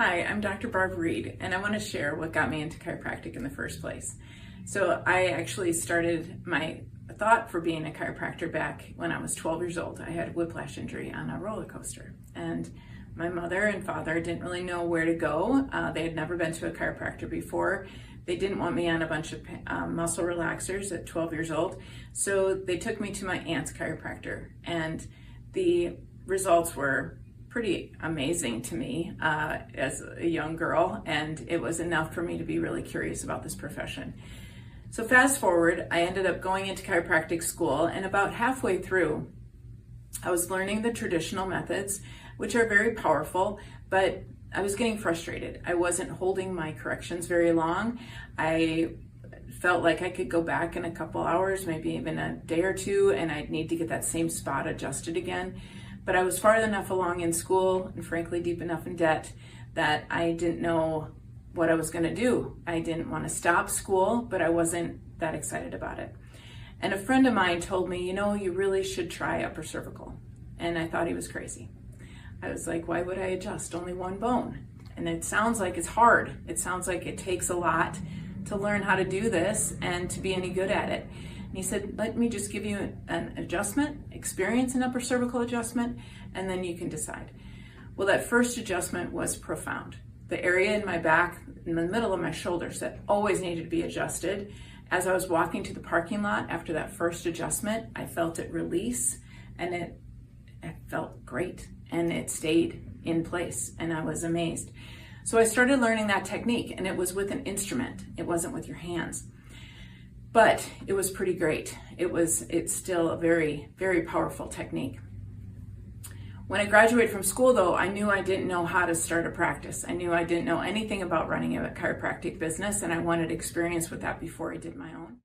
Hi, I'm Dr. Barb Reed, and I want to share what got me into chiropractic in the first place. So I actually started my thought for being a chiropractor back when I was 12 years old. I had a whiplash injury on a roller coaster, and my mother and father didn't really know where to go. They had never been to a chiropractor before. They didn't want me on a bunch of muscle relaxers at 12 years old, so they took me to my aunt's chiropractor, and the results were pretty amazing to me as a young girl, and it was enough for me to be really curious about this profession. So fast forward, I ended up going into chiropractic school, and about halfway through, I was learning the traditional methods, which are very powerful, but I was getting frustrated. I wasn't holding my corrections very long. I felt like I could go back in a couple hours, maybe even a day or two, and I'd need to get that same spot adjusted again. But I was far enough along in school and frankly deep enough in debt that I didn't know what I was going to do. I didn't want to stop school, but I wasn't that excited about it. And a friend of mine told me, you really should try upper cervical. And I thought he was crazy. I was like, why would I adjust only one bone? And it sounds like it's hard. It sounds like it takes a lot to learn how to do this and to be any good at it. And he said, let me just give you an adjustment, experience an upper cervical adjustment, and then you can decide. Well, that first adjustment was profound. The area in my back, in the middle of my shoulders that always needed to be adjusted, as I was walking to the parking lot after that first adjustment, I felt it release, and it felt great, and it stayed in place, and I was amazed. So I started learning that technique, and it was with an instrument. It wasn't with your hands. But it was pretty great. It's still a very, very powerful technique. When I graduated from school, though, I knew I didn't know how to start a practice. I knew I didn't know anything about running a chiropractic business, and I wanted experience with that before I did my own.